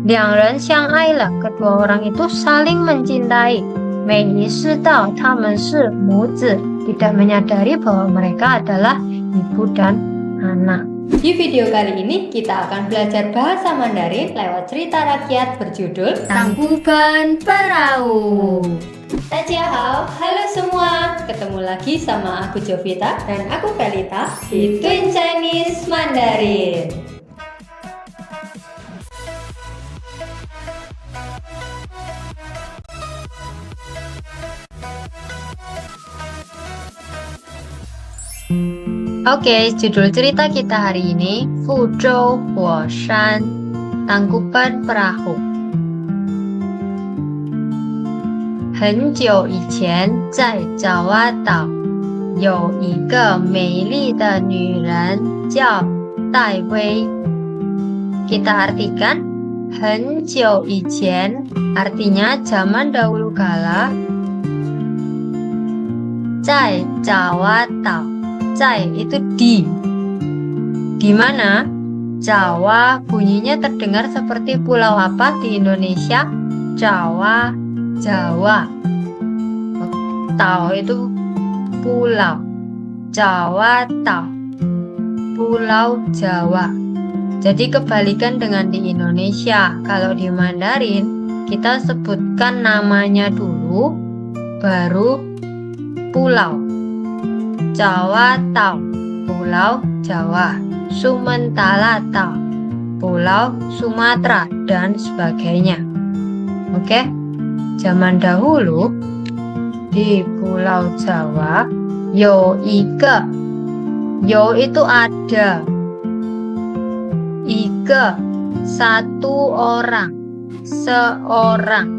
两人相爱了, kedua orang itu saling mencintai. 没意识到他们是母子, tidak menyadari bahwa mereka adalah ibu dan anak. Di video kali ini kita akan belajar bahasa Mandarin lewat cerita rakyat berjudul Tangkuban Perahu. Halo semua, ketemu lagi sama aku Jovita dan aku Felita di Twin Chinese Mandarin. Oke, judul cerita kita hari ini Fuzhou Huoshan, Tangkuban Perahu. 很久以前，在爪哇岛有一个美丽的女人叫戴薇。Kita artikan, 很久以前 artinya zaman dahulu kala. 在爪哇岛 Zai itu di mana? Jawa bunyinya terdengar seperti pulau apa di Indonesia? Jawa, Jawa. Tao itu pulau. Jawa Tao, Pulau Jawa. Jadi kebalikan dengan di Indonesia. Kalau di Mandarin kita sebutkan namanya dulu, baru pulau. Jawa Tao, Pulau Jawa. Sumatera Tao, Pulau Sumatera, dan sebagainya. Oke, zaman dahulu di Pulau Jawa, yo itu ada, ike satu orang, seorang,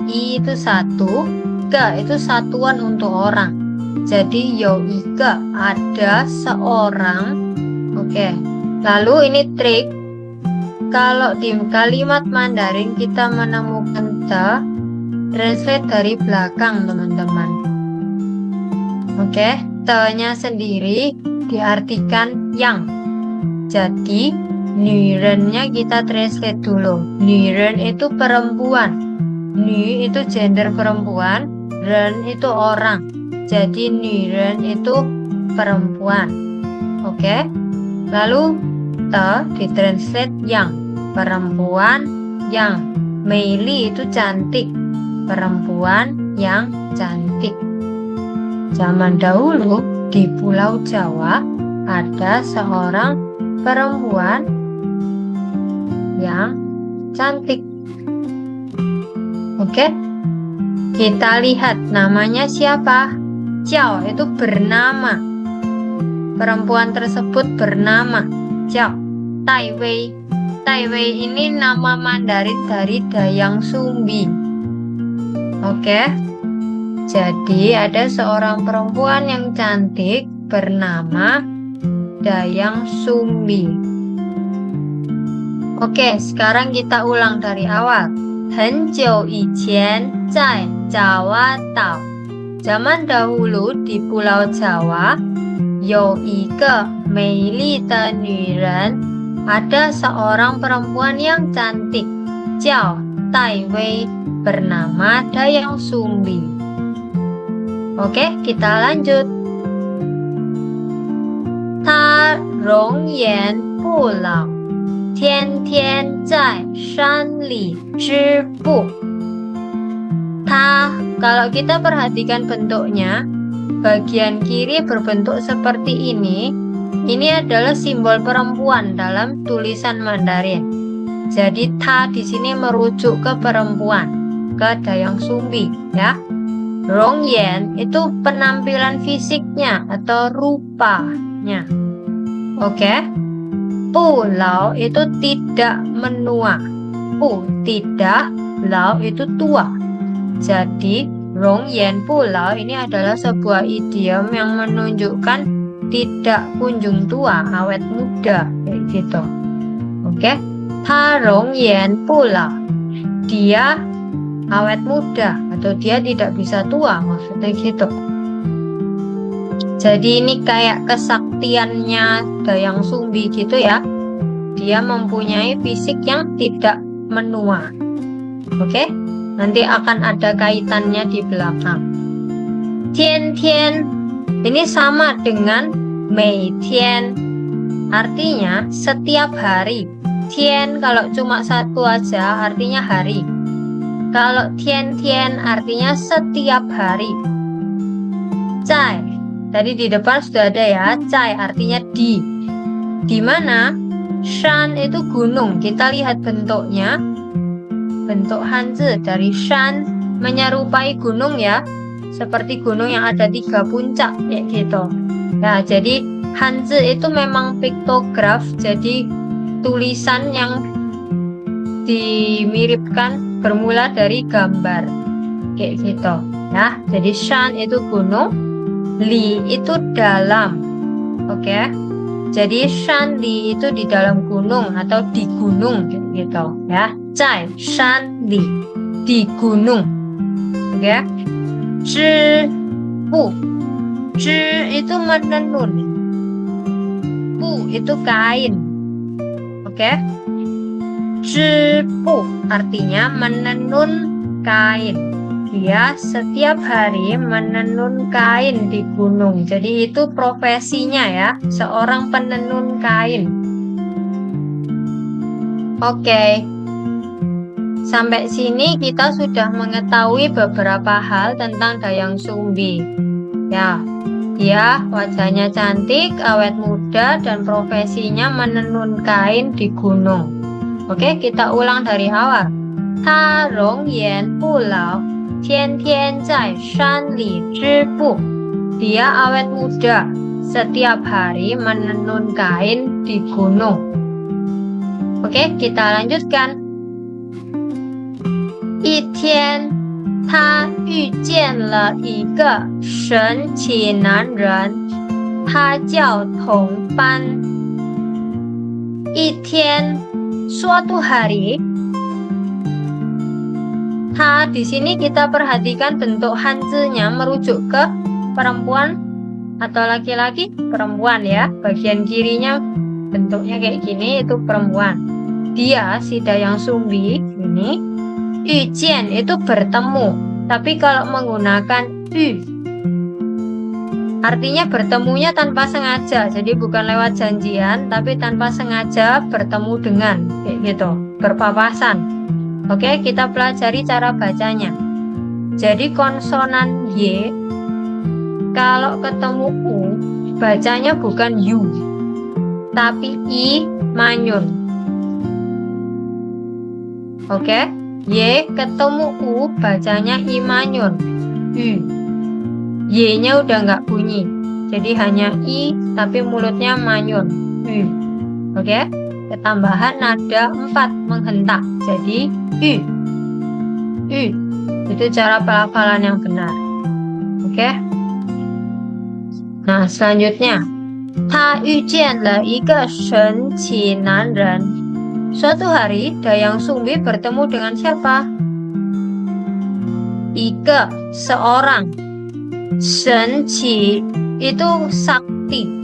i itu satu, ke itu satuan untuk orang. Jadi yo ika ada seorang. Oke. Lalu ini trik. Kalau di kalimat Mandarin kita menemukan te, translate dari belakang teman-teman. Oke, te-nya sendiri diartikan yang. Jadi女人nya kita translate dulu. 女人 itu perempuan. 女 itu gender perempuan, 人 itu orang. Jadi 女人 itu perempuan. Oke. Lalu te ditranslate yang, perempuan yang. Meili itu cantik, perempuan yang cantik. Zaman dahulu di Pulau Jawa ada seorang perempuan yang cantik. Oke. Kita lihat namanya siapa? Jiao itu bernama. Perempuan tersebut bernama Jiao Daiwei. Daiwei ini nama Mandarin dari Dayang Sumbi. Oke. Jadi ada seorang perempuan yang cantik bernama Dayang Sumbi. Oke, sekarang kita ulang dari awal. 很久以前在爪哇岛 Zaman dahulu di Pulau Jawa, 有一个美丽的女人, ada seorang perempuan yang cantik, 叫戴薇, bernama Dayang Sumbi. Oke, kita lanjut. 她容颜不老, 天天在山里织布. Kalau kita perhatikan bentuknya, bagian kiri berbentuk seperti ini. Ini adalah simbol perempuan dalam tulisan Mandarin. Jadi ta di sini merujuk ke perempuan, ke Dayang Sumbi, ya. Rongyan itu penampilan fisiknya atau rupanya. Oke. Pulau itu tidak menua. Tidak, lau itu tua. Jadi, Rongyan Pulau ini adalah sebuah idiom yang menunjukkan tidak kunjung tua, awet muda, kayak gitu. Oke, Ta Rongyan Pulau, dia awet muda atau dia tidak bisa tua, maksudnya gitu. Jadi ini kayak kesaktiannya Dayang Sumbi gitu ya. Dia mempunyai fisik yang tidak menua. Oke, nanti akan ada kaitannya di belakang. Tian tian ini sama dengan mei tian, artinya setiap hari. Tian kalau cuma satu aja artinya hari. Kalau tian tian artinya setiap hari. Zai, tadi di depan sudah ada ya, zai artinya di. Di mana? Shan itu gunung. Kita lihat bentuknya. Bentuk Hanzi dari shan menyerupai gunung ya. Seperti gunung yang ada 3 puncak kayak gitu. Ya, jadi Hanzi itu memang piktograf, jadi tulisan yang dimiripkan bermula dari gambar kayak gitu ya. Jadi shan itu gunung, li itu dalam. Oke. Jadi shan li itu di dalam gunung atau di gunung gitu ya. Zai shan li, di gunung. Oke. Zhi bu. Zhi itu menenun. Bu itu kain. Oke. Zhi bu artinya menenun kain. Dia setiap hari menenun kain di gunung. Jadi itu profesinya ya, seorang penenun kain. Oke. Sampai sini kita sudah mengetahui beberapa hal tentang Dayang Sumbi. Ya, dia wajahnya cantik, awet muda, dan profesinya menenun kain di gunung. Oke, kita ulang dari awal. Ta rong yan bu lao, tian tian zai shan li zhi bu. Dia awet muda, setiap hari menenun kain di gunung. Oke, kita lanjutkan. 一天，他遇见了一个神奇男人，他叫同班。一天, suatu hari. Ta di sini kita perhatikan bentuk hanzinya merujuk ke perempuan atau laki-laki. Perempuan ya, bagian kirinya bentuknya kayak gini, itu perempuan. Dia si Dayang Sumbi ini. Yu jian itu bertemu, tapi kalau menggunakan yu artinya bertemunya tanpa sengaja, jadi bukan lewat janjian, tapi tanpa sengaja bertemu dengan kayak gitu, berpapasan. Oke, kita pelajari cara bacanya. Jadi konsonan Y kalau ketemu U bacanya bukan yu, tapi I manyun. Oke, Y ketemu U bacanya I manyun. U. Y-nya udah nggak bunyi. Jadi hanya I tapi mulutnya manyun. U. Oke. Ketambahan nada 4 menghentak. Jadi U. U. Itu cara pelafalan yang benar. Oke. Nah, selanjutnya. Ta yu jian le yi ge shen qi nan ren. Suatu hari, Dayang Sumbi bertemu dengan siapa? Ike, seorang. Shen qi itu sakti.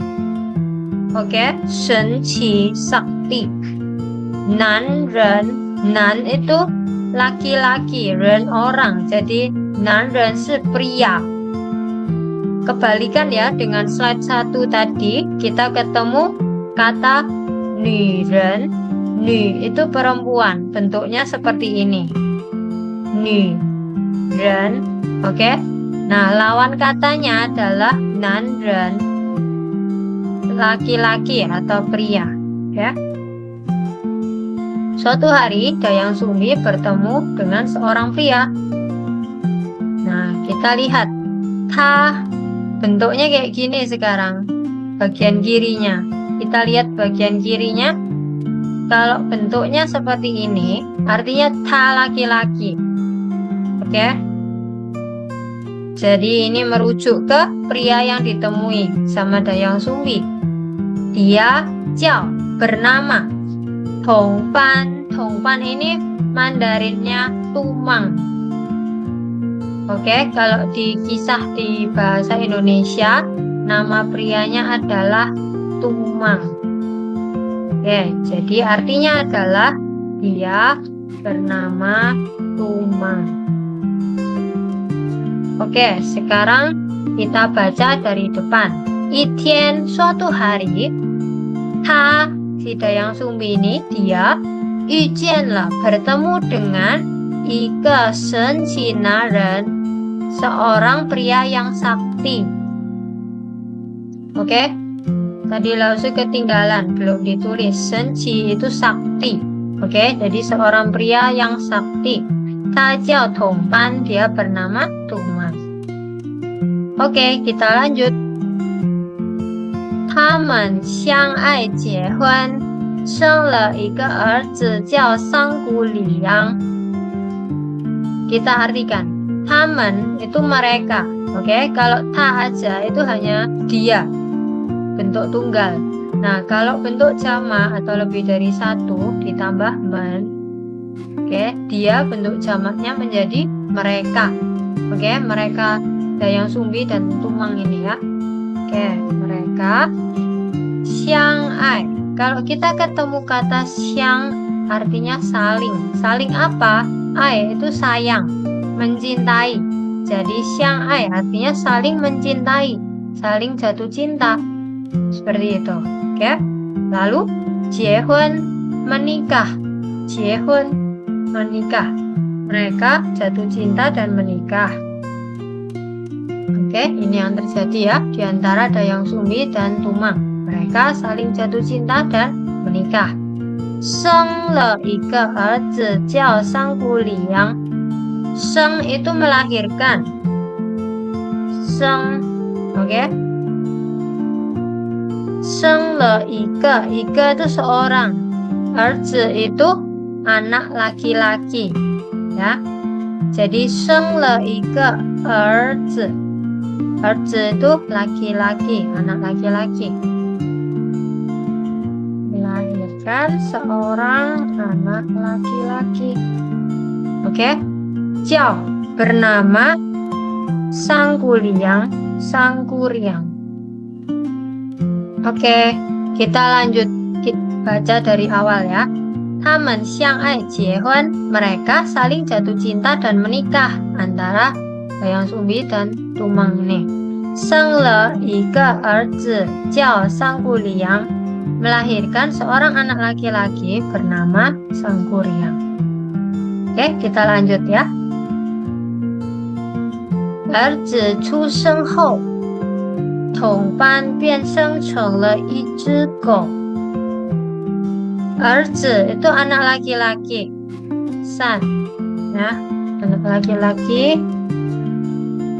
Oke, Shen qi sakti. Nan ren, nan itu laki-laki, ren orang. Jadi nan ren si pria. Kebalikan ya dengan slide 1 tadi, kita ketemu kata nu ren. Nu itu perempuan, bentuknya seperti ini. Nu ren, oke. Nah, lawan katanya adalah nan ren, laki-laki atau pria, ya. Suatu hari Dayang Sumbi bertemu dengan seorang pria. Nah, kita lihat, ta bentuknya kayak gini sekarang. Bagian kirinya, kita lihat bagian kirinya. Kalau bentuknya seperti ini, artinya ta laki-laki. Oke. Jadi ini merujuk ke pria yang ditemui sama Dayang Sumbi. Dia jiao, bernama Tongpan. Tongpan ini Mandarinnya tumang. Oke, kalau di kisah di bahasa Indonesia, nama prianya adalah tumang. Oke, jadi artinya adalah dia bernama Tumang. Oke, sekarang kita baca dari depan. Itian, suatu hari, ta, si Dayang Sumbi ini, dia, yujianlah, bertemu dengan ika senqi naren, seorang pria yang sakti. Oke, tadi Lausu ketinggalan, belum ditulis. Senqi itu sakti. Oke, jadi seorang pria yang sakti. Ta jiao Tongban, dia bernama Tumang. Oke, kita lanjut. Tamen xiang ai jie huan, sheng le ige erzi jiao Sanggu Liang. Kita artikan. Tamen itu mereka. Oke, kalau ta aja itu hanya dia, bentuk tunggal. Nah, kalau bentuk jamak atau lebih dari satu ditambah men, oke, dia bentuk jamaknya menjadi mereka. Oke, mereka Dayang Sumbi dan Tumang ini ya. Oke, mereka. Xiang ai. Kalau kita ketemu kata xiang artinya saling. Saling apa? Ai itu sayang, mencintai. Jadi xiang ai artinya saling mencintai, saling jatuh cinta. Seperti itu. Oke. Lalu jiehun, menikah. Jiehun, menikah. Mereka jatuh cinta dan menikah. Oke, ini yang terjadi ya di antara Dayang Sumbi dan Tumang. Mereka saling jatuh cinta dan menikah. Sheng le ige erzi jiao Sanggu Liang. Sheng itu melahirkan. Sheng, oke. Sheng le ige, ige itu seorang. Erzi itu anak laki-laki. Ya. Jadi sheng le ige erzi. Erzi itu laki-laki, anak laki-laki. Melahirkan seorang anak laki-laki. Oke. Jiao bernama Sanggu Liang, Sanggu Liang. Oke, kita lanjut baca dari awal ya. Tamen xiang ai jiehun, mereka saling jatuh cinta dan menikah antara Dayang Sumbi dan Tumang ini. Sheng le ige erzi jiao Sanggu Liang, melahirkan seorang anak laki-laki bernama Sanggu Liang. Oke, kita lanjut ya. 儿子出生后，同伴变生成了一只狗。儿子 itu anak laki-laki, san, ya, anak laki-laki.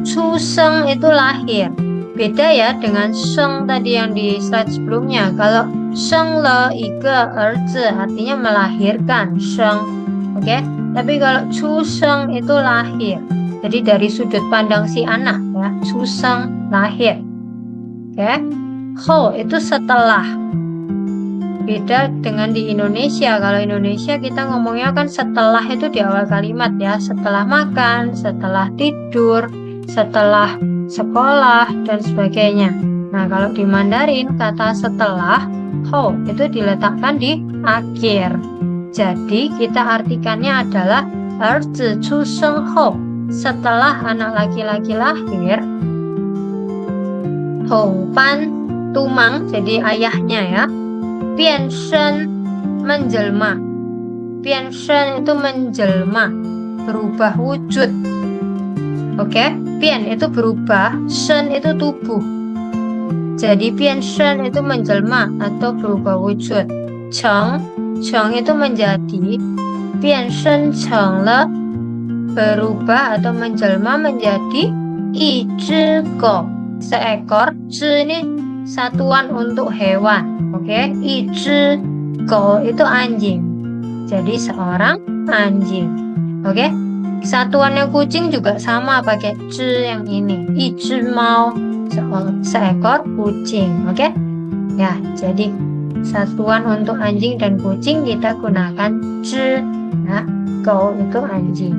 出生 itu lahir. Beda ya dengan sheng tadi yang di slide sebelumnya. Kalau sheng le ige erzi artinya melahirkan, sheng. Oke, tapi kalau 出生 itu lahir. Jadi dari sudut pandang si anak ya, 出生 lahir. Oke. Ho itu setelah. Beda dengan di Indonesia. Kalau Indonesia kita ngomongnya kan setelah itu di awal kalimat ya, setelah makan, setelah tidur, setelah sekolah dan sebagainya. Nah, kalau di Mandarin kata setelah ho itu diletakkan di akhir. Jadi kita artikannya adalah 儿子出生后, setelah anak laki-laki lahir. Tongban, Tumang jadi ayahnya ya. Bianshen, menjelma. Bianshen itu menjelma, berubah wujud. Oke, bian itu berubah, shen itu tubuh. Jadi bianshen itu menjelma atau berubah wujud. Cheng, cheng itu menjadi. Bianshen cheng le, berubah atau menjelma menjadi 一只狗, seekor. Zhi ini satuan untuk hewan. Oke, 一只狗 itu anjing. Jadi seorang anjing. Oke, satuannya kucing juga sama pakai zhi yang ini. 一只猫, seekor kucing. Oke, ya, jadi satuan untuk anjing dan kucing kita gunakan zhi. Nah, gou itu anjing.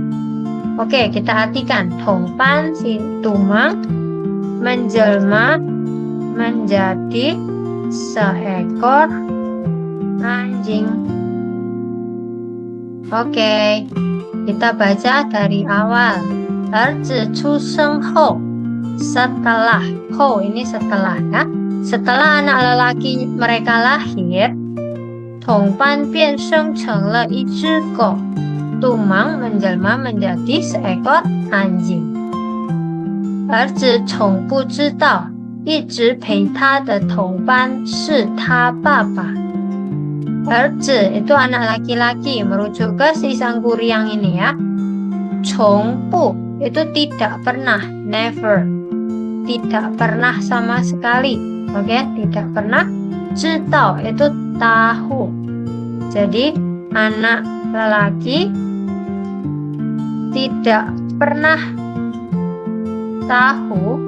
Oke, kita artikan. Tongban si Tumang menjelma menjadi seekor anjing. Oke, kita baca dari awal. 儿子出生后, setelah, ho ini setelah ya. Setelah anak lelaki mereka lahir, 同伴变生成了一只狗. Tumang menjelma menjadi seekor anjing. 儿子从不知道一直陪他的同伴是他爸爸. 儿子 itu anak laki-laki, merujuk ke si Sangkuriang ini ya. 从不 itu tidak pernah, never, tidak pernah sama sekali, oke, tidak pernah. 知道 itu tahu, jadi anak lelaki tidak pernah tahu.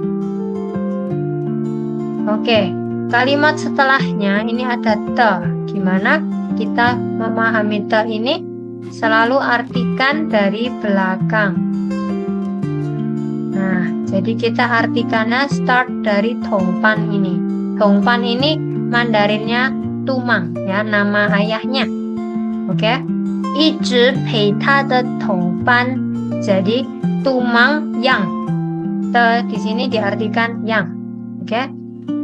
Oke, kalimat setelahnya ini ada te. Gimana kita memahami te ini? Selalu artikan dari belakang. Nah, jadi kita artikannya start dari Tongpan ini. Tongpan ini Mandarinnya Tumang ya, nama ayahnya. Oke. 一直陪他的同伴, jadi Tumang yang. Te di sini diartikan yang. Oke.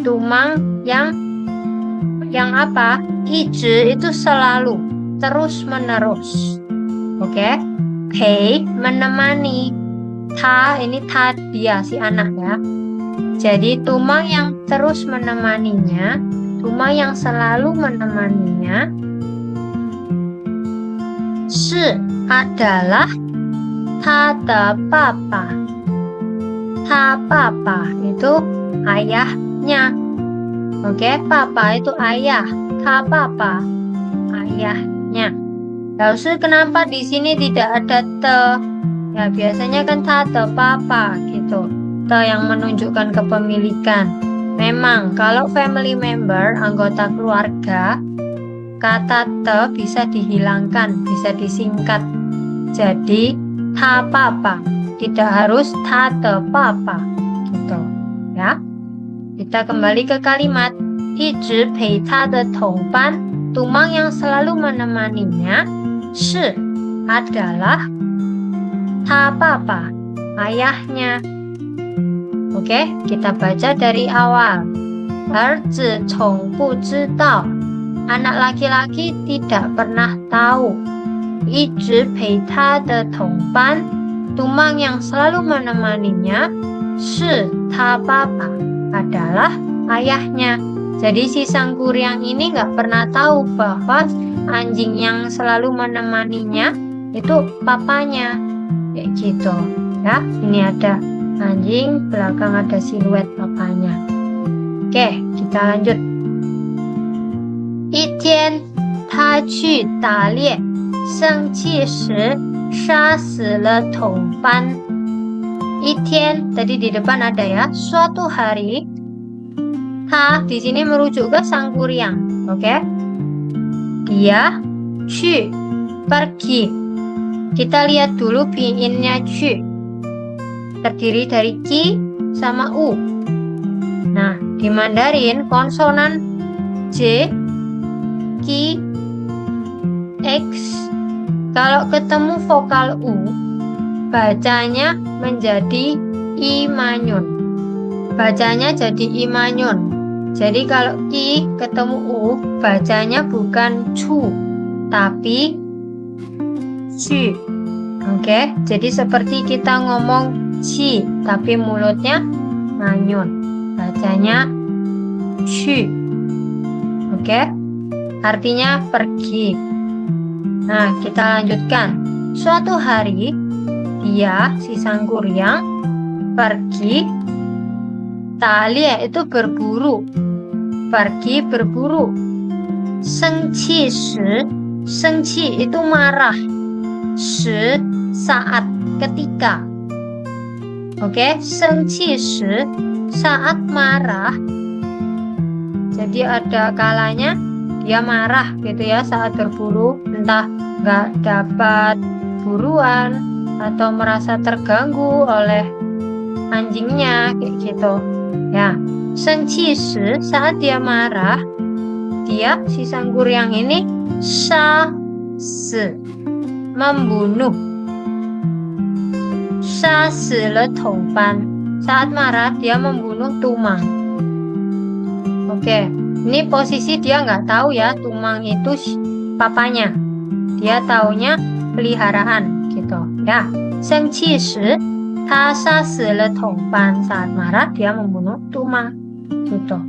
Tumang yang apa? 一直 itu selalu, terus menerus. Oke. Pei menemani. Ta ini ta dia si anak ya. Jadi Tumang yang terus menemaninya, Tumang yang selalu menemaninya. Shi adalah ta de papa. Ta papa itu ayahnya. Oke, papa itu ayah. Ta papa ayahnya. Lalu kenapa di sini tidak ada te? Ya biasanya kan ta de papa gitu. Te yang menunjukkan kepemilikan. Memang kalau family member, anggota keluarga, kata te bisa dihilangkan, bisa disingkat. Jadi ta papa, tidak harus ta de papa gitu ya. Kita kembali ke kalimat 一直陪他的同伴, Tumang yang selalu menemaninya, 是 adalah ta papa, ayahnya. Oke, kita baca dari awal. 儿子从不知道, anak laki-laki tidak pernah tahu. 一直陪他的同伴, Tumang yang selalu menemaninya, 是他爸爸, adalah ayahnya. Jadi si Sangkuriang ini nggak pernah tahu bahwa anjing yang selalu menemaninya itu papanya, kayak gitu ya. Ini ada anjing, belakang ada siluet papanya. Oke, kita lanjut. 一天他去打猎，生气时杀死了同伴。一天tadi di depan ada ya, suatu hari. Ta di sini merujuk ke Sangkuriang, oke? Dia去 pergi. Kita lihat dulu pinginnya去. Terdiri dari ki sama u. Nah, di Mandarin konsonan j, ki, x. Kalau ketemu vokal u, bacanya menjadi i manyun. Bacanya jadi i manyun. Jadi kalau i ketemu u, bacanya bukan cu, tapi ci. Oke, jadi seperti kita ngomong ci, tapi mulutnya manyun. Bacanya ci. Oke, artinya pergi. Nah, kita lanjutkan. Suatu hari, dia, si Sangkuriang, pergi. Talia itu berburu. Pergi berburu. Sengqi shi. Sengqi itu marah. Shi saat, ketika. Oke, sengqi shi saat marah. Jadi ada kalanya dia marah gitu ya saat berburu. Entah nggak dapat buruan atau merasa terganggu oleh anjingnya kayak gitu. Ya, sengqi shi saat dia marah, dia si Sangkuriang ini sha si. membunuh. 杀死了同伴. Saat marah dia membunuh Tumang. Oke, ini posisi dia nggak tahu ya Tumang itu papanya. Dia taunya peliharaan gitu ya. 生气时他杀死了同伴. Saat marah dia membunuh Tumang gitu.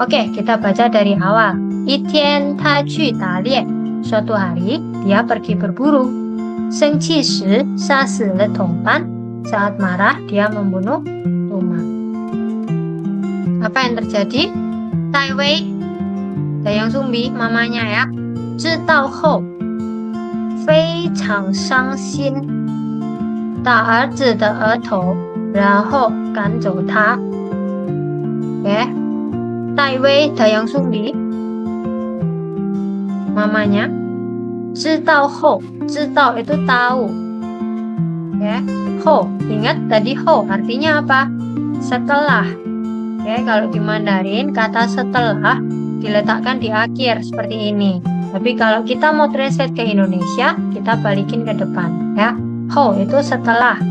Oke, kita baca dari awal. 一天他去打猎. Suatu hari dia pergi berburu. 生气时杀死了同伴. Saat marah dia membunuh Tumang. Apa yang terjadi? Tai Wei, Dayang Sumbi, mamanya ya, 知道后非常伤心，打儿子的额头，然后赶走他。Oke, Tai Wei, Dayang Sumbi, mamanya, 知道后, 知道itu tahu. Oke, ho, ingat tadi ho artinya apa? Setelah. Oke, kalau di Mandarin kata setelah diletakkan di akhir seperti ini. Tapi kalau kita mau translate ke Indonesia, kita balikin ke depan ya. Ho itu setelah.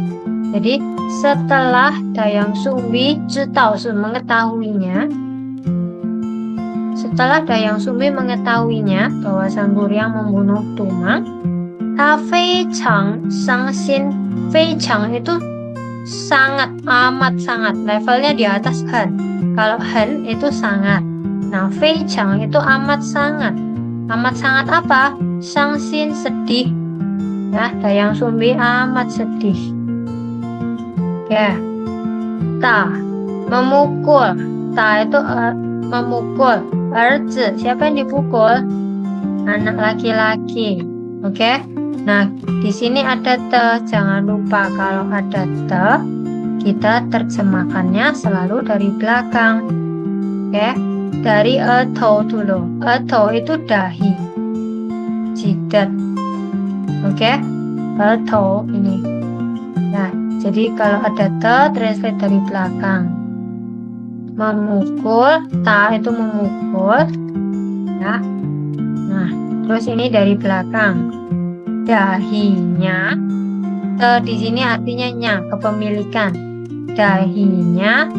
Jadi setelah Dayang Sumbi 知道 mengetahuinya. Setelah Dayang Sumbi mengetahuinya bahwa Sang Kuryang membunuh Tumang, 他非常伤心. 非常 itu sangat, amat sangat. Levelnya di atas hen. Kalau hen itu sangat. Nah, 非常 itu amat sangat. Amat sangat apa? 伤心 sedih. Ya, Dayang Sumbi amat sedih. Ya. Ta memukul. Ta itu memukul. Erzi, siapa yang dipukul? Anak laki-laki. Oke. Nah, di sini ada te, jangan lupa kalau ada te, kita terjemahkannya selalu dari belakang. Oke, dari eto dulu. Eto itu dahi, jidat. Oke, eto ini. Nah, jadi kalau ada te, translate dari belakang. Memukul, ta itu memukul. Ya. Nah, terus ini dari belakang. Dahinya, di sini artinya nya, kepemilikan. Dahinya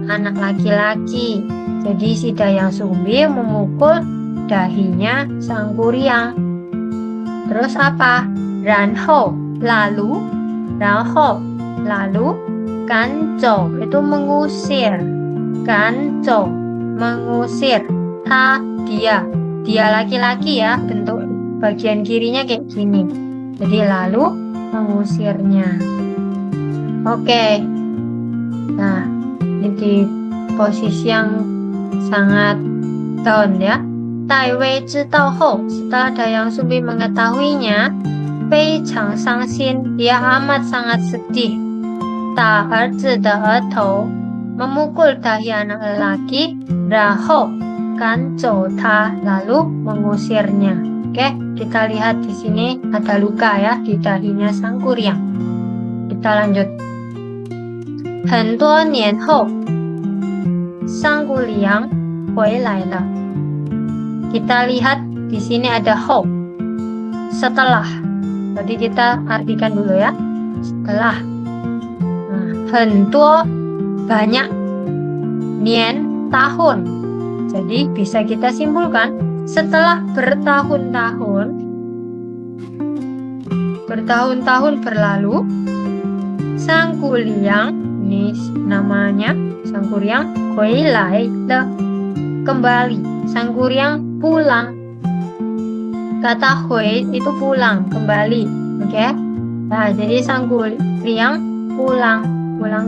anak laki-laki. Jadi si Dayang Sumbi memukul dahinya Sang Kuryang. Terus apa? Ranho, lalu. Ranho, lalu. Ganzhou itu mengusir. Ganzhou, mengusir. Ta, dia. Dia laki-laki ya, bentuk bagian kirinya kayak gini. Jadi lalu mengusirnya. Oke. Nah, ini di posisi yang sangat down ya. Tai Wei 知道后, setelah Dayang Sumbi mengetahuinya, 非常伤心, dia amat sangat sedih. 打儿子的额头, memukul dahi anak lelaki, 然后赶走他, lalu mengusirnya. Oke, kita lihat di sini ada luka ya di dahinya Sang Kuryang. Kita lanjut. 很多年后, Sang Kuryang 回来了. Kita lihat di sini ada ho, setelah. Jadi kita artikan dulu ya, setelah. Nah, 很多 banyak, nian tahun. Jadi bisa kita simpulkan setelah bertahun-tahun berlalu, Sang Kuryang, ini namanya Sang Kuryang, 回来了, kembali. Sang Kuryang pulang. Kata hui itu pulang, kembali. Oke. Nah, jadi Sang Kuryang pulang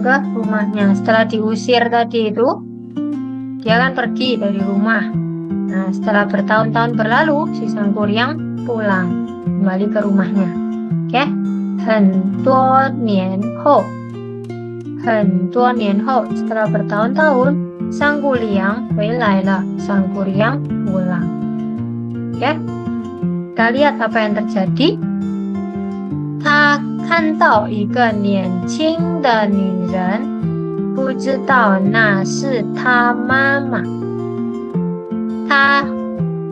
ke rumahnya. Setelah diusir tadi itu, dia kan pergi dari rumah. Nah, setelah bertahun-tahun berlalu, si Sang Kuryang pulang kembali ke rumahnya. Oke, 很多年后, setelah bertahun-tahun, Sang Kuryang 回来了, Sang Kuryang pulang. Oke, kita lihat apa yang terjadi. 他看到一个年轻的女人，不知道那是她妈妈。他,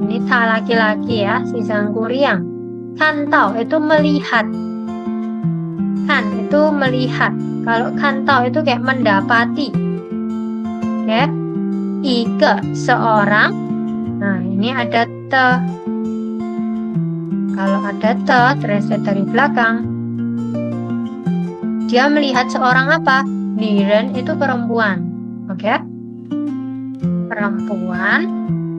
ini ta laki-laki ya, si Sang Kuryang. Kantau itu melihat. Kan itu melihat. Kalau kantau itu kayak mendapati. Oke. Ike seorang. Nah, ini ada te. Kalau ada te, translate dari belakang. Dia melihat seorang apa? Niren itu perempuan. Oke. Perempuan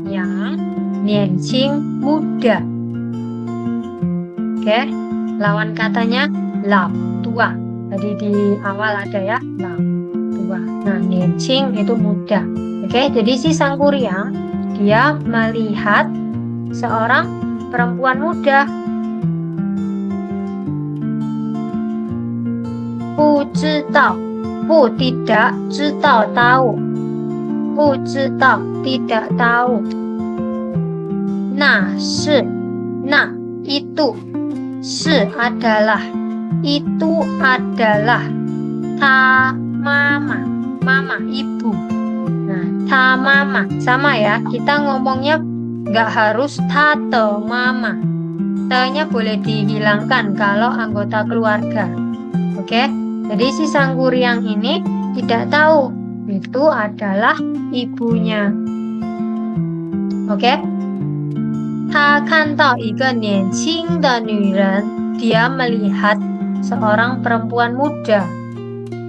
yang nianqing muda. Oke. Lawan katanya lao, tua. Tadi di awal ada ya, lao, tua. Nah, nianqing itu muda. Oke, jadi si Sangkuriang dia melihat seorang perempuan muda. Bu zhidao, bu tidak, zhidao tahu. Bu zhidao tidak tahu. Na shi, na itu, shi adalah, itu adalah. Ta mama, mama ibu. Nah, ta mama sama ya. Kita ngomongnya nggak harus ta te mama. Te-nya boleh dihilangkan kalau anggota keluarga. Oke. Jadi si Sangkuriang ini tidak tahu itu adalah ibunya. Oke. Ta kantau ige nianqing de nuren. Dia melihat seorang perempuan muda.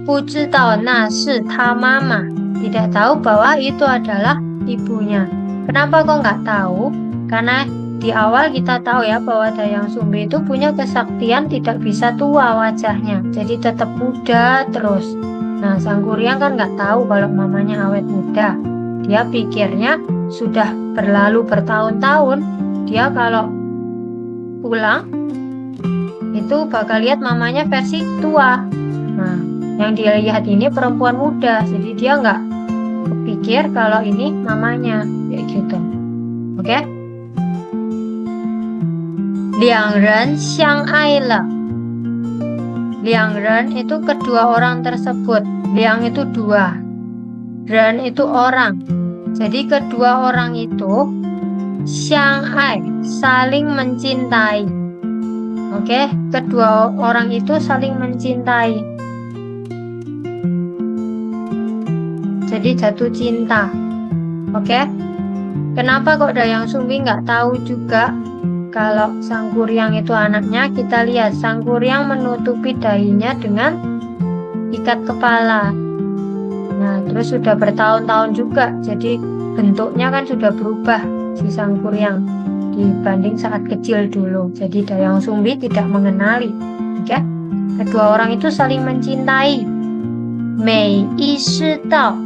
Bu zhidao na shi ta mama. Tidak tahu bahwa itu adalah ibunya. Kenapa kok nggak tahu? Karena di awal kita tahu ya bahwa Dayang Sumbi itu punya kesaktian tidak bisa tua wajahnya. Jadi tetap muda terus. Nah, Sangkuriang kan nggak tahu kalau mamanya awet muda. Dia pikirnya sudah berlalu bertahun-tahun. Dia kalau pulang itu bakal lihat mamanya versi tua. Nah, yang dia lihat ini perempuan muda. Jadi dia nggak kepikir kalau ini mamanya. Kayak gitu. Oke? Liang ren xiang ai le. Liang ren itu kedua orang tersebut. Liang itu dua. Ren itu orang. Jadi kedua orang itu xiang ai, saling mencintai. Oke, kedua orang itu saling mencintai. Jadi jatuh cinta. Oke. Kenapa kok Dayang Sumbi nggak tahu juga kalau Sangkuriang itu anaknya? Kita lihat Sangkuriang menutupi dahinya dengan ikat kepala. Nah, terus sudah bertahun-tahun juga. Jadi bentuknya kan sudah berubah si Sangkuriang dibanding saat kecil dulu. Jadi Dayang Sumbi tidak mengenali. Oke. Kedua orang itu saling mencintai. Mei yi shi dao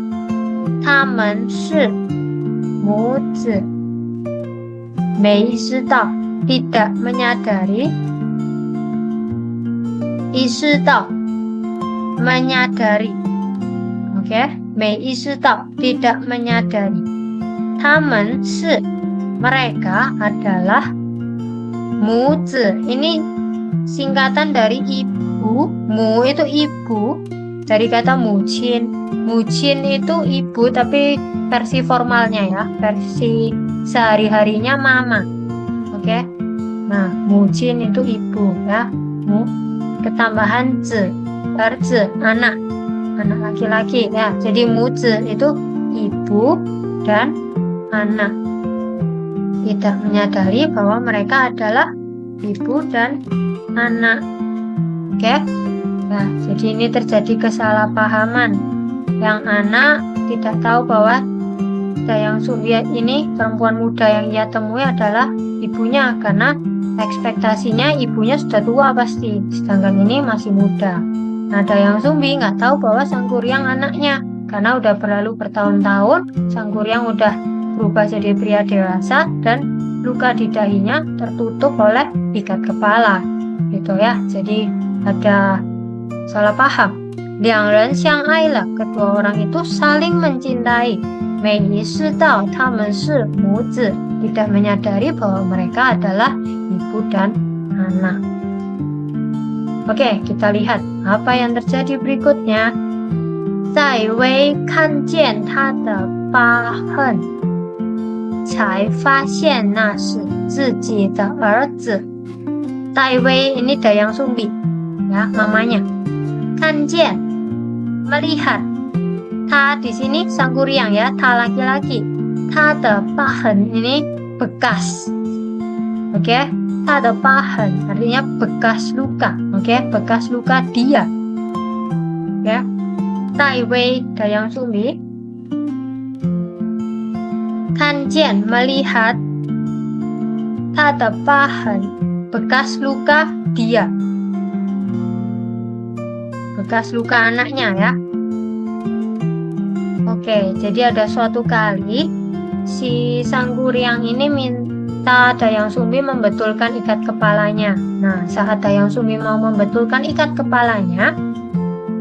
他们是母子. Mei yi shi dao tidak menyadari. Yi shi dao menyadari. Oke, Mei yi shi dao tidak menyadari. 他们是 mereka adalah. 母子 ini singkatan dari ibu. Mu itu ibu, dari kata mucin. Mucin itu ibu tapi versi formalnya ya, versi sehari-harinya mama. Oke. Nah, mucin itu ibu ya. Mu ketambahan zi, erzi, anak laki-laki ya. Jadi muzi itu ibu dan anak. Tidak menyadari bahwa mereka adalah ibu dan anak. Oke. Nah, jadi ini terjadi kesalahpahaman. Yang anak tidak tahu bahwa Dayang Sumbi ini perempuan muda yang ia temui adalah ibunya, karena ekspektasinya ibunya sudah tua pasti, sedangkan ini masih muda. Nah, Dayang Sumbi nggak tahu bahwa Sangkuriang anaknya, karena udah berlalu bertahun-tahun. Sangkuriang udah berubah jadi pria dewasa dan luka di dahinya tertutup oleh ikat kepala, gitu ya. Jadi ada salah paham. Liang ren xiang ai le, kedua orang itu saling mencintai. Mei yi shi dao ta men shi mu zi, tidak menyadari bahwa mereka adalah ibu dan anak. Oke, kita lihat apa yang terjadi berikutnya. Zai Wei kan jian ta de ba hen, cai fa xian na shi ziji de er zi. Taiwei ini Dayang Sumbi, ya mamanya. Kanjian, melihat. Ta di sini Sangkuriang ya, ta laki-laki. Ta de bahen ini bekas. Oke, ta de bahen artinya bekas luka. Oke, bekas luka dia. Ya. Taiwei Dayang Sumbi. Kanjian, melihat. Ta de bahen bekas luka dia. Bekas luka anaknya ya. Oke, jadi ada suatu kali si Sangkuriang ini minta Dayang Sumbi membetulkan ikat kepalanya. Nah, saat Dayang Sumbi mau membetulkan ikat kepalanya,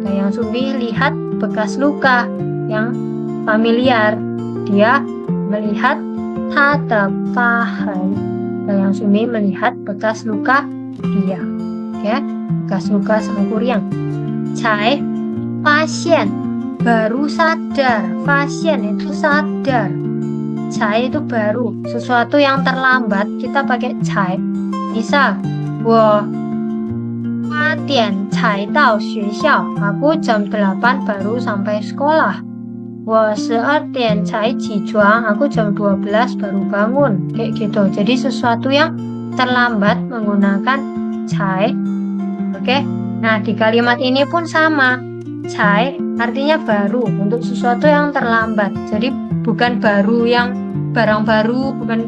Dayang Sumbi lihat bekas luka yang familiar. Dia melihat ta de bahen. Dayang Sumbi melihat bekas luka dia. Oke, bekas luka Sangkuriang. Cai pasien baru sadar. Pasien itu sadar. Cai itu baru, sesuatu yang terlambat kita pakai cai. Misal, 我8点才到学校. Aku jam 8 baru sampai sekolah. 我12点才起床. Aku jam 12 baru bangun. Kayak gitu. Jadi sesuatu yang terlambat menggunakan cai. Oke. Nah, di kalimat ini pun sama. Cai artinya baru untuk sesuatu yang terlambat. Jadi bukan baru yang barang baru, bukan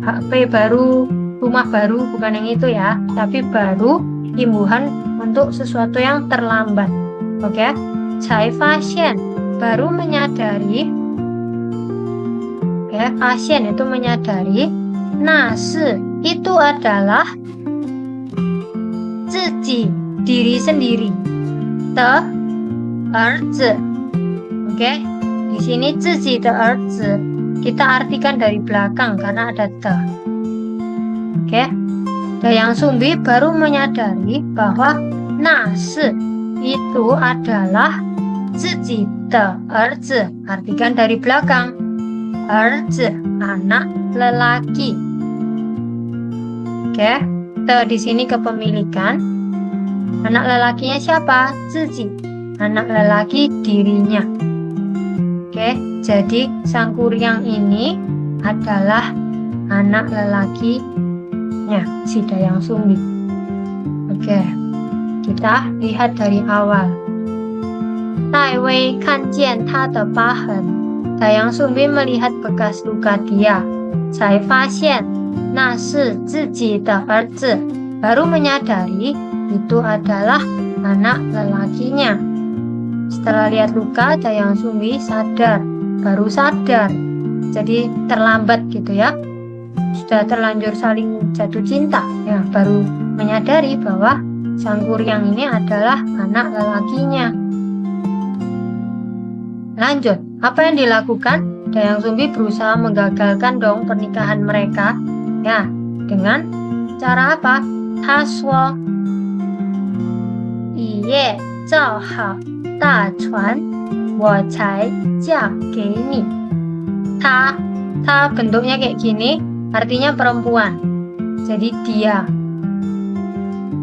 HP baru, rumah baru, bukan yang itu ya. Tapi baru imbuhan untuk sesuatu yang terlambat. Oke. Cai fasien baru menyadari. Oke, fasien itu menyadari. Nasi itu adalah ziji, diri sendiri. De erzi. Oke, di sini ziji de erzi kita artikan dari belakang karena ada de. Oke, Dayang Sumbi baru menyadari bahwa nasi itu adalah ziji de erzi, artikan dari belakang. Erzi, anak lelaki. Oke, de di sini kepemilikan. Anak lelakinya siapa? Ziji, anak lelaki dirinya. Oke, jadi Sangkuriang ini adalah anak lelakinya si Dayang Sumbi. Oke, kita lihat dari awal. Taiwei 看见他的疤痕. Dayang Sumbi melihat bekas luka dia. 才发现那是自己的儿子. Baru menyadari itu adalah anak lelakinya. Setelah lihat luka, Dayang Sumbi sadar, baru sadar. Jadi terlambat gitu ya. Sudah terlanjur saling jatuh cinta, ya baru menyadari bahwa Sangkuriang ini adalah anak lelakinya. Lanjut, apa yang dilakukan? Dayang Sumbi berusaha menggagalkan dong pernikahan mereka, ya dengan cara apa? Taswa, iye zao hao da chuan, wo cai jia ge ni. Ta bentuknya kayak gini, artinya perempuan. Jadi dia.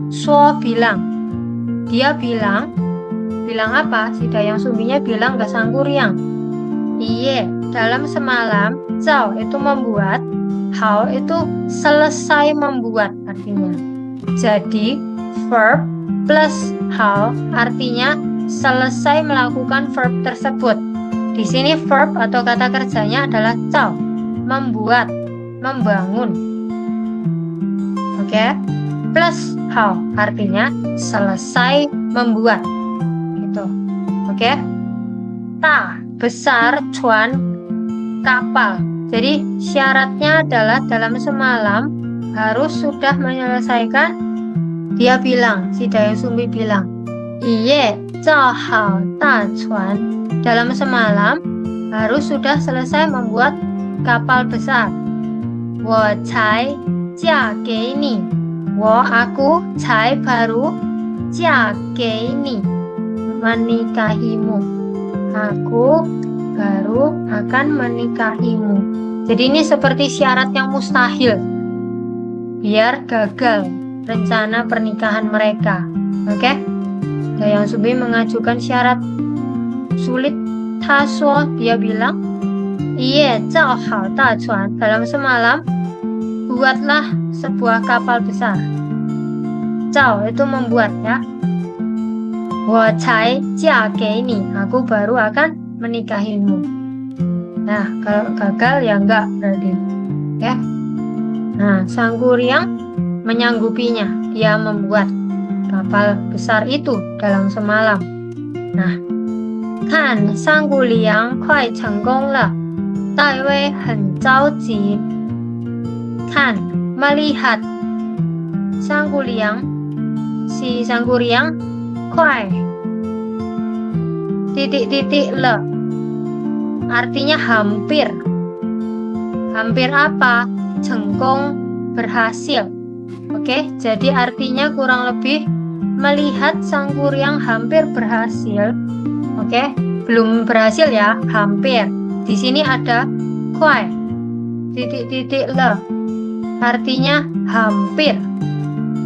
Suo bilang, dia bilang apa? Si Dayang Sumbinya bilang ke Sangkuriang. Iye, dalam semalam, zao itu membuat, hao itu selesai membuat artinya. Jadi verb plus hao artinya selesai melakukan verb tersebut. Di sini verb atau kata kerjanya adalah zao, membuat, membangun. Oke, plus hao artinya selesai membuat. Gitu. Oke. Ta besar, cuan kapal. Jadi syaratnya adalah dalam semalam harus sudah menyelesaikan. Dia bilang, si Dayang Sumbi bilang, iye zao hao da cuan. Dalam semalam harus sudah selesai membuat kapal besar. Wo cai jia ge ni. Wo aku cai baru jia ge ni. Menikahimu. Aku baru akan menikahimu. Jadi ini seperti syarat yang mustahil. Biar gagal rencana pernikahan mereka. Oke? Dayang Sumbi mengajukan syarat sulit. Dia bilang, Iye zhao hao da chuan. Dalam semalam, buatlah sebuah kapal besar. Zhao itu membuat ya. Wo cai jia ge ni. Aku baru akan menikahimu. Nah, kalau gagal ya enggak berarti. Ya. Nah, Sang Kuryang menyanggupinya. Dia membuat kapal besar itu dalam semalam. Nah, kan Sang Kuryang kuai成功了. Dai Wei 很着急. Kan melihat Sang Kuryang, si Sang Kuryang kuai titik-titik le, artinya hampir. Hampir apa? 成功 berhasil. Oke, jadi artinya kurang lebih melihat Sang Kuryang hampir berhasil. Oke, belum berhasil ya, hampir. Di sini ada kuai titik-titik le, artinya hampir.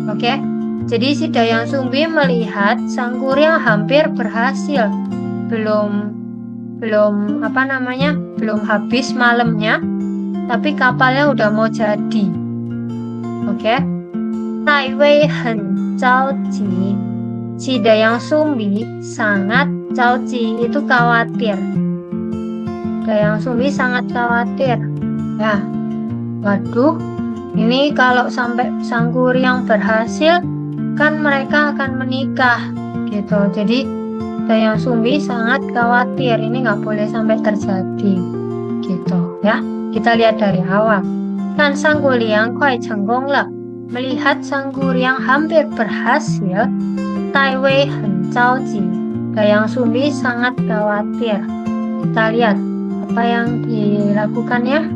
Oke, jadi si Dayang Sumbi melihat Sang Kuryang hampir berhasil. Belum habis malamnya, tapi kapalnya udah mau jadi. Oke. Dai Wei 很着急. Si Dayang Sumbi sangat jauji, itu khawatir. Dayang Sumbi sangat khawatir. Ya, waduh, ini kalau sampai Sang Kuryang berhasil, kan mereka akan menikah, gitu. Jadi Dayang Sumbi sangat khawatir, ini nggak boleh sampai terjadi, gitu ya. Kita lihat dari awal. Kan Sang Kuryang kuai 成功了. Melihat Sang Kuryang hampir berhasil, Dai Wei 很着急. Dayang Sumbi sangat khawatir. Kita lihat apa yang dilakukannya.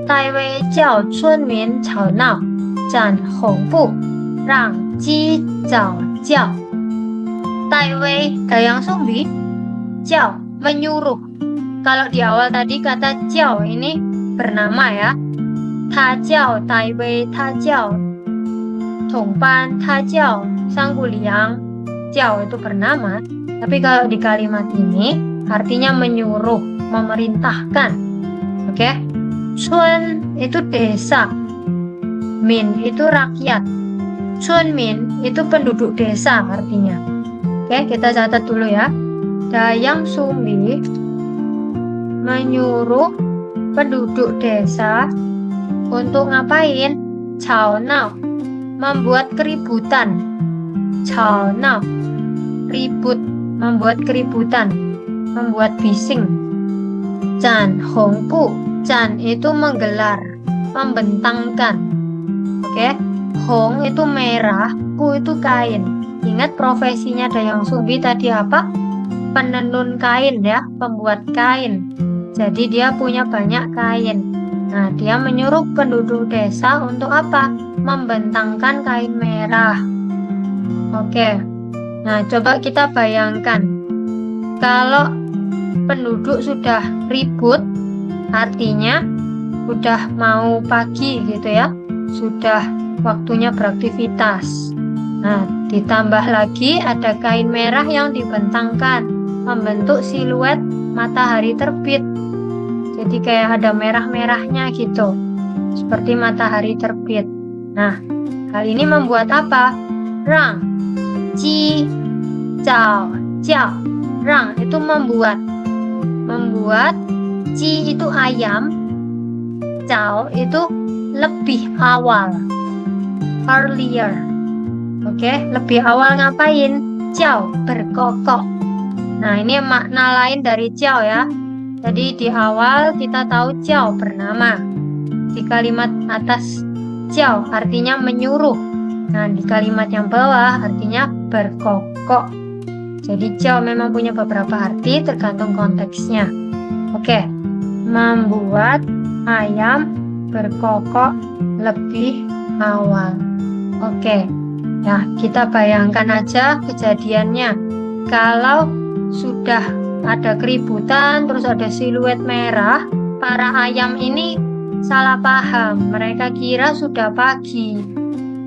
Dai Wei 叫村民吵闹，展红布，让鸡早叫。Dai Wei, Dayang Sumbi, 叫 menyuruh. Kalau di awal tadi kata 叫 ini bernama ya. Ta 叫 Dai Wei, ta 叫 Tongpan, ta 叫 Sang Kuryang. 叫 itu bernama. Tapi kalau di kalimat ini artinya menyuruh, memerintahkan. Oke? Chun itu desa. Min itu rakyat. Chun min itu penduduk desa artinya. Oke, kita catat dulu ya. Dayang Sumbi menyuruh penduduk desa untuk ngapain? Chao nao, membuat keributan. Chao nao, ribut, membuat keributan, membuat bising. Zhan hong pu, zhan itu menggelar, membentangkan. Oke, hong itu merah, pu itu kain. Ingat profesinya Dayang Sumbi tadi apa? Penenun kain ya, pembuat kain. Jadi dia punya banyak kain. Nah, dia menyuruh penduduk desa untuk apa? Membentangkan kain merah. Oke. Nah, coba kita bayangkan. Kalau penduduk sudah ribut, artinya udah mau pagi gitu ya. Sudah waktunya beraktivitas. Nah, ditambah lagi ada kain merah yang dibentangkan, membentuk siluet matahari terbit. Jadi kayak ada merah-merahnya gitu, seperti matahari terbit. Nah, hal ini membuat apa? Rang, ji, cao, jiao. Rang itu membuat. Membuat, ji itu ayam, cao itu lebih awal, earlier. Oke, lebih awal ngapain? Jiao, berkokok. Nah, ini makna lain dari jiao ya. Jadi di awal kita tahu jiao bernama. Di kalimat atas jiao artinya menyuruh. Nah, di kalimat yang bawah artinya berkokok. Jadi jiao memang punya beberapa arti tergantung konteksnya. Oke, membuat ayam berkokok lebih awal. Oke. Nah, kita bayangkan aja kejadiannya. Kalau sudah ada keributan, terus ada siluet merah, para ayam ini salah paham. Mereka kira sudah pagi.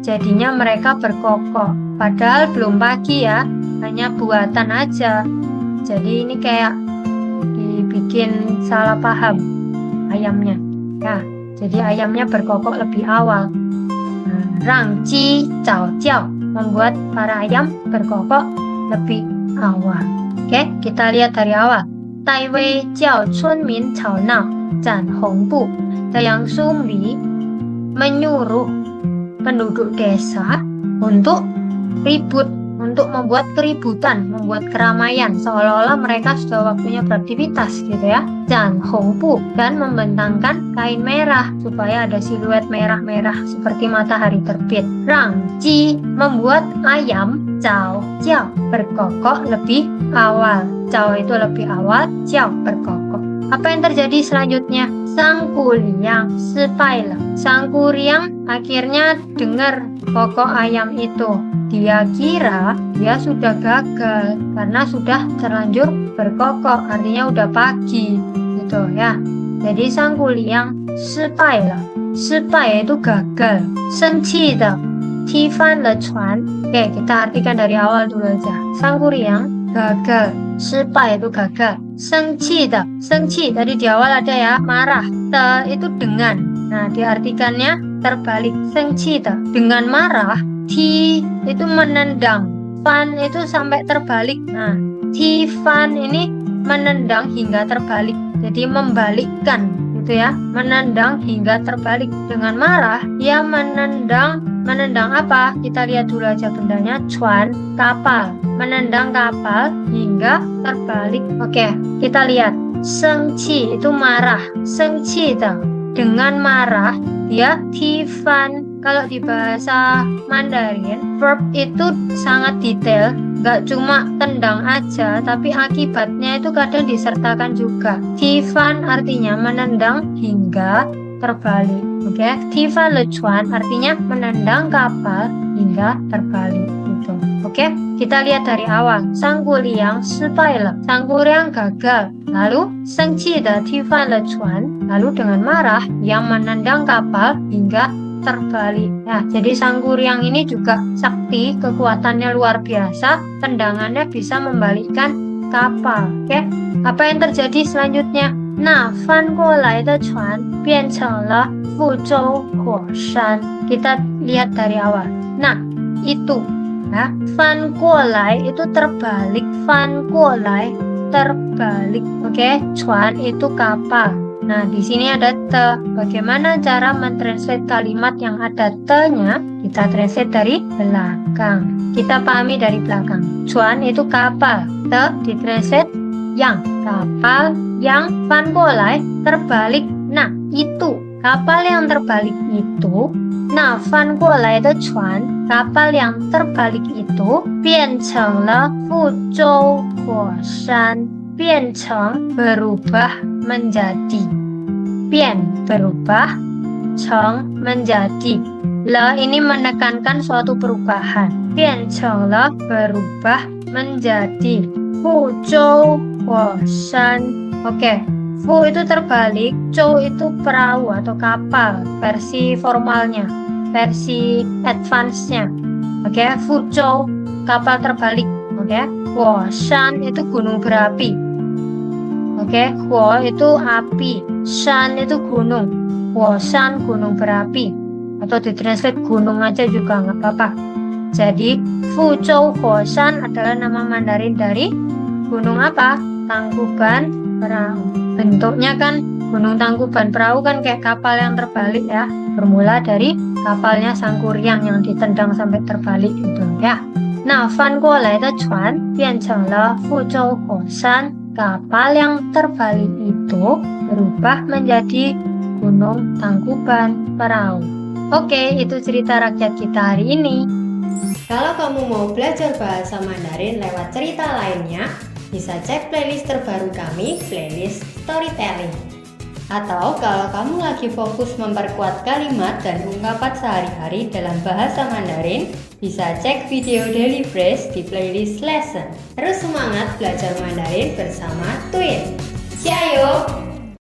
jadinya mereka berkokok. Padahal belum pagi ya, hanya buatan aja. Jadi ini kayak dibikin salah paham ayamnya. Ya, jadi ayamnya berkokok lebih awal. Rang ji cao jiao, membuat para ayam berkokok lebih awal. Oke, kita lihat dari awal. Tai wei jiao chun min cao nao, zan hong bu. Yang Sumri menyuruh penduduk desa untuk ribut, untuk membuat keributan, membuat keramaian, seolah-olah mereka sudah waktunya beraktivitas gitu ya. Dan hongpu, dan membentangkan kain merah supaya ada siluet merah-merah seperti matahari terbit. Rang ji, membuat ayam cao jiao, berkokok lebih awal. Cao itu lebih awal, jiao berkokok. Apa yang terjadi selanjutnya? Sang Kuliang sipai le. Sang Kuliang akhirnya dengar kokok ayam itu. Dia kira dia sudah gagal karena sudah terlanjur berkokok, artinya udah pagi gitu ya. Jadi Sang Kuliang sipai le. Sipai itu gagal. Senqi de ti fan le chuan. Oke, kita artikan dari awal dulu aja. Sang Kuliang gagal. Sipai itu gagal. Senqi de, senqi tadi di awal ada ya, marah. Te itu dengan. Nah, diartikannya terbalik. Senqi de, dengan marah. Ti itu menendang. Fan itu sampai terbalik. Nah, ti fan ini menendang hingga terbalik. Jadi membalikkan gitu ya. Menendang hingga terbalik. Dengan marah, ia menendang apa? Kita lihat dulu aja bendanya. Chuan, kapal. Menendang kapal hingga terbalik. Oke, kita lihat. Senqi itu marah. Senqi dengan marah dia tifan. Kalau di bahasa Mandarin, verb itu sangat detail, gak cuma tendang aja, tapi akibatnya itu kadang disertakan juga. Tifan artinya menendang hingga terbalik. Oke, tifan le chuan artinya menendang kapal hingga terbalik. Gitu. Oke, kita lihat dari awal. Sang Kuliang sipai le. Sang Kuliang gagal. Lalu senqi de tifan le chuan. Lalu dengan marah yang menendang kapal hingga terbalik. Nah, jadi Sang Kuryang ini juga sakti, kekuatannya luar biasa, tendangannya bisa membalikkan kapal. Oke, apa yang terjadi selanjutnya? Nah, fan guo lai de chuan bian cheng le Fuzhou Huoshan. Kita lihat dari awal. Nah, itu ya, fan guo lai itu terbalik, fan guo lai terbalik. Oke, chuan itu kapal. Nah, di sini ada te. Bagaimana cara mentranslate kalimat yang ada te-nya? Kita translate dari belakang. Kita pahami dari belakang. Chuan itu kapal. Te ditranslate yang. Kapal yang fan bolai terbalik. Nah, itu. Kapal yang terbalik itu. Nah, fan bolai de chuan. Kapal yang terbalik itu. Bian cheng le Fuzhou Huoshan. Bian cheng berubah menjadi. Bian berubah, cheng menjadi. Le ini menekankan suatu perubahan. Bian cheng le berubah menjadi. Fuzhou Huoshan. Oke, Fu itu terbalik, Zhou itu perahu atau kapal, versi formalnya, versi advance-nya. Oke, Fuzhou kapal terbalik. Oke, Huoshan itu gunung berapi. Oke, Huo itu api, Shan itu gunung, Huoshan gunung berapi, atau ditranslate gunung aja juga nggak apa-apa. Jadi Fuzhou Huoshan adalah nama Mandarin dari gunung apa? Tangkuban Perahu. Bentuknya kan gunung Tangkuban Perahu kan kayak kapal yang terbalik ya, bermula dari kapalnya Sang Kuryang yang ditendang sampai terbalik itu ya. Nah, fan guo lai de chuan bian cheng le Fuzhou Huoshan. Kapal yang terbalik itu berubah menjadi gunung Tangkuban Perahu. Oke, itu cerita rakyat kita hari ini. Kalau kamu mau belajar bahasa Mandarin lewat cerita lainnya, bisa cek playlist terbaru kami, playlist Storytelling. Atau kalau kamu lagi fokus memperkuat kalimat dan ungkapan sehari-hari dalam bahasa Mandarin, bisa cek video Daily Phrase di playlist Lesson. Terus semangat belajar Mandarin bersama Twin. Ciao!